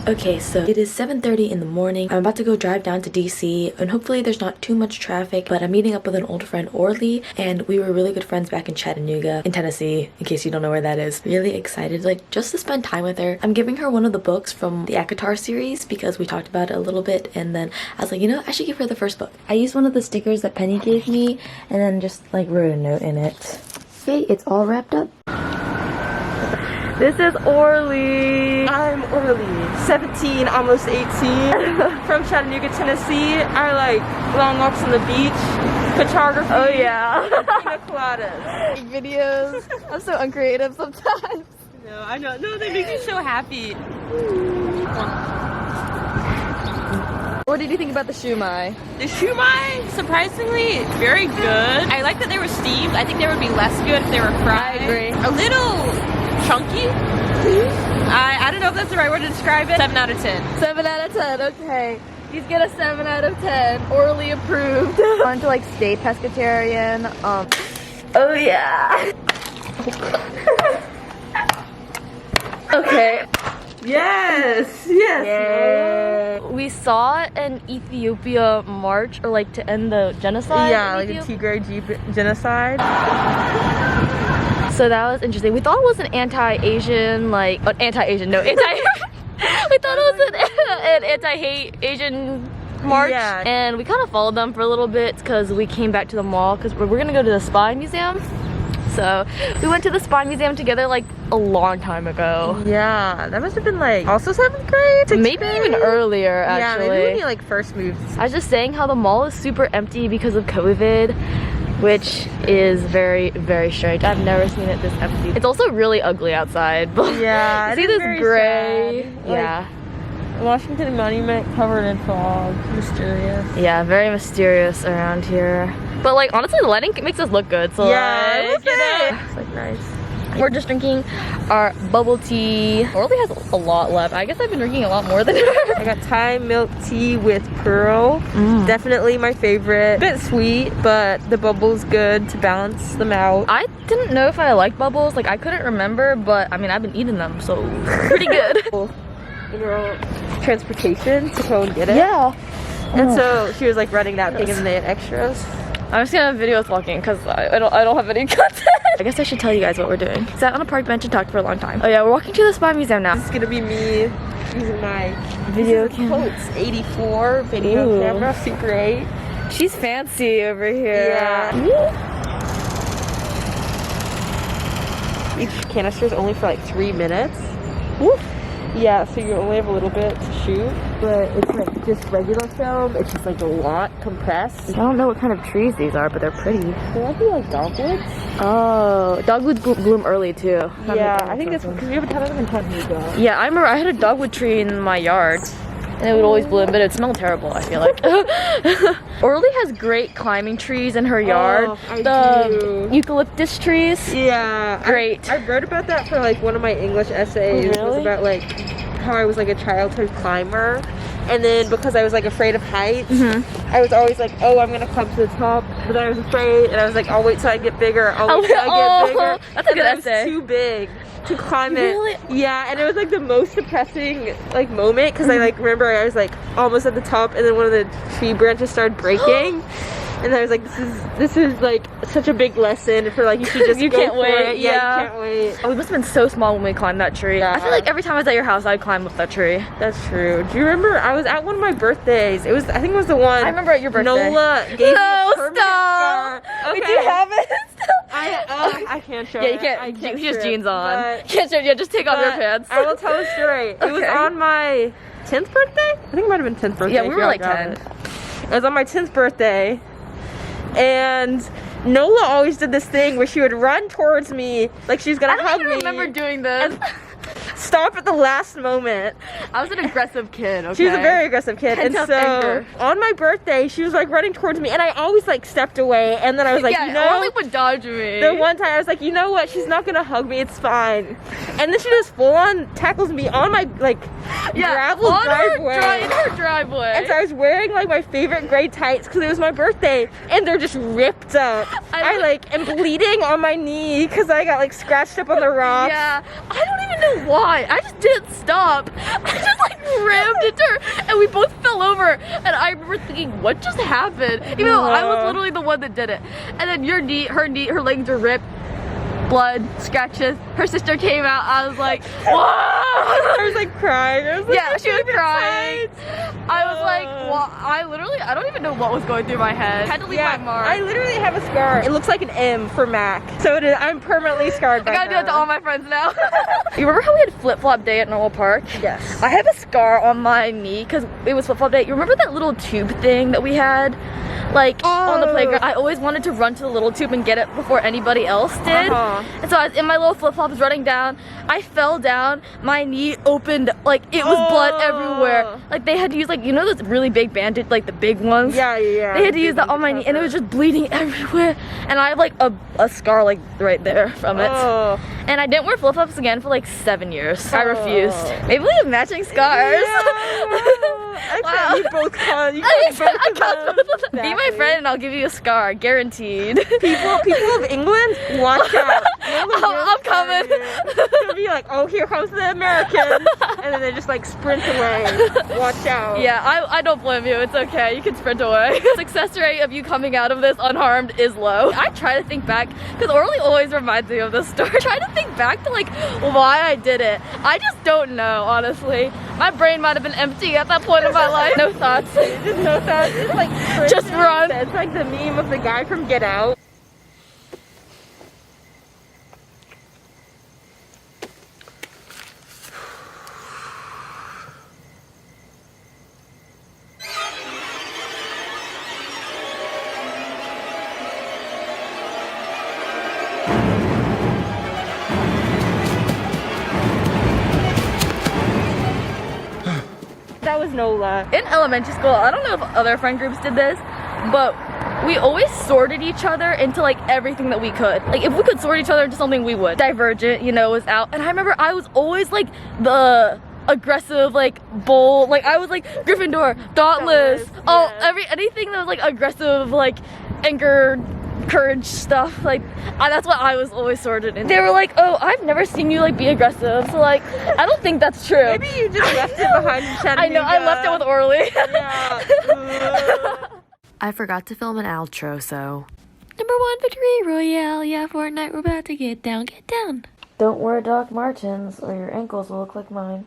Okay, so it is 7:30 in the morning. I'm about to go drive down to DC and hopefully there's not too much traffic, but I'm meeting up with an old friend, Orly, and we were really good friends back in Chattanooga, in Tennessee, in case you don't know where that is. Really excited, like, just to spend time with her. I'm giving her one of the books from the ACOTAR series because we talked about it a little bit, and then I was like, you know, I should give her the first book. I used one of the stickers that Penny gave me and then just like wrote a note in it. Okay, it's all wrapped up. This is Orly. I'm Orly, 17, almost 18, from Chattanooga, Tennessee. I like long walks on the beach, photography. Oh yeah. Pina coladas. Videos. I'm so uncreative sometimes. No, I know. No, they make me so happy. What did you think about the shumai? The shumai, surprisingly, very good. I like that they were steamed. I think they would be less good if they were fried. I agree. A little chunky. I don't know if that's the right word to describe it. 7 out of 10. 7 out of 10, okay. He's get a 7 out of 10. Orly approved. I want to like stay pescatarian. Oh yeah. Okay. Yes, yes. Yay. We saw an Ethiopia march, or like to end the genocide. Yeah, like the Tigray genocide. So that was interesting. We thought it was an anti-Asian, like, anti-Asian, no, we thought it was an anti-hate Asian march. Yeah. And we kind of followed them for a little bit because we came back to the mall because we're gonna go to the Spy Museum. So we went to the Spy Museum together like a long time ago. Yeah, that must have been like also 7th grade? 6th Maybe grade? even earlier, actually. Yeah, maybe when you like first moved. I was just saying how the mall is super empty because of COVID, which is very, very strange. I've never seen it this empty. It's also really ugly outside. But Yeah, you see it is this very gray? sad. Yeah. Washington Monument covered in fog. Mysterious. Yeah, very mysterious around here. But like honestly, the lighting makes us look good. So Yeah, like, you know, it's like nice. We're just drinking our bubble tea. Orly has a lot left. I guess I've been drinking a lot more than her. I got Thai milk tea with pearl. Definitely my favorite. Bit sweet, but the bubble's good to balance them out. I didn't know if I liked bubbles. Like I couldn't remember, but I mean I've been eating them, so pretty good. General transportation to go and get it. Yeah. And so she was like running that thing and they had extras. I'm just gonna video us walking because I don't have any content. I guess I should tell you guys what we're doing. Sat on a park bench and talked for a long time. Oh yeah, we're walking to the Spy Museum now. This is gonna be me using my Video camera. Coats 84 video Ooh. camera, Super 8. She's fancy over here. Yeah. Each canister is only for like 3 minutes. Woo. Yeah, so you only have a little bit to shoot, but it's like just regular film. It's just like a lot compressed. I don't know what kind of trees these are, but they're pretty. They might be like dogwoods. Oh, dogwoods bloom early too. Yeah, I think that's because we have a ton of them in Chattanooga. Yeah, I remember I had a dogwood tree in my yard. And it would always bloom, but it smelled terrible, I feel like. Orly has great climbing trees in her yard. Oh, I the do. eucalyptus trees. Yeah. Great. I wrote about that for like one of my English essays. Oh, really? It was about like how I was like a childhood climber. And then because I was like afraid of heights, I was always like, oh, I'm gonna climb to the top. But then I was afraid and I was like, I'll wait till I get bigger. I'll wait till I get bigger. That's a good and essay. I was too big to climb Really? it. Yeah, and it was like the most depressing like moment because I like remember I was like almost at the top and then one of the tree branches started breaking. And I was like, this is like such a big lesson for like you should just You go can't for wait. it. Yeah, you can't wait. Oh, we must have been so small when we climbed that tree. Yeah. I feel like every time I was at your house, I'd climb up that tree. That's true. Do you remember I was at one of my birthdays? It was I think it was the one I remember at your birthday. Nola gave me a No, permanent stop. scar. Wait, do you have it still? I can't show Yeah, it. you can't. I can't She has show jeans it, on. but- Can't show. Yeah, just take off your but pants. I will tell a story. It was Okay. on my 10th birthday? I think it might have been 10th birthday. Yeah, we if were y'all like got 10. It was on my 10th birthday. And Nola always did this thing where she would run towards me like she was gonna I hug don't me. even remember doing this. and stop at the last moment. I was an aggressive kid. Okay. She was a very aggressive kid, and Pent-up so anger. on my birthday, she was like running towards me, and I always like stepped away, and then I was like, yeah, you know, Orly would dodge me. the one time I was like, you know what, she's not gonna hug me, it's fine, and then she just full on tackles me on my like gravel on driveway. in her driveway. And so I was wearing like my favorite gray tights because it was my birthday, and they're just ripped up. I like am bleeding on my knee because I got like scratched up on the rocks. Yeah, I don't even know why. I just didn't stop. I just like into her, and we both fell over. And I remember thinking, what just happened? Even though I was literally the one that did it. And then her legs were ripped. Blood, scratches. Her sister came out. I was like, whoa! I was like crying. I was like, Yeah, she was crying. I was like, well, I don't even know what was going through my head. I had to leave my mark. I literally have a scar. It looks like an M for Mac. So I'm permanently scarred by I gotta do it to all my friends now. You remember how we had flip-flop day at Normal Park? Yes. I have a scar on my knee because it was flip-flop day. You remember that little tube thing that we had? Like on the playground. I always wanted to run to the little tube and get it before anybody else did. And so I was in my little flip-flops running down. I fell down, my knee opened, like it was blood everywhere. Like they had to use, like, you know those really big bandage, like the big ones? Yeah. They had to use that on my knee and it was just bleeding everywhere. And I have like a scar like right there from it. And I didn't wear flip-flops again for like 7 years. I refused. Maybe we have matching scars. Actually, you both got both of them. Be my friend and I'll give you a scar, guaranteed. People of England, watch out. I'm coming. They'll be like, oh, here comes the Americans. And then they just like sprint away. Watch out. Yeah, I don't blame you. It's okay. You can sprint away. Success rate of you coming out of this unharmed is low. I try to think back, because Orly always reminds me of this story. I try to think back to like why I did it. I just don't know, honestly. My brain might have been empty at that point in my life. No thoughts. Just no thoughts. It's like just run. It's like the meme of the guy from Get Out. That was Nola. In elementary school, I don't know if other friend groups did this, but we always sorted each other into like everything that we could. Like if we could sort each other into something, we would. Divergent, you know, was out. And I remember I was always like the aggressive, like bold, like I was like Gryffindor, Dauntless, anything that was like aggressive, like anger, courage stuff, like that's what I was always sorted in. They were like, oh, I've never seen you like be aggressive, so like I don't think that's true. Maybe you just left it behind in Chattanooga. I know, I left it with Orly. Yeah. I forgot to film an outro, so #1 victory royale. Yeah, Fortnite, we're about to get down, get down. Don't wear Doc Martens or your ankles will look like mine.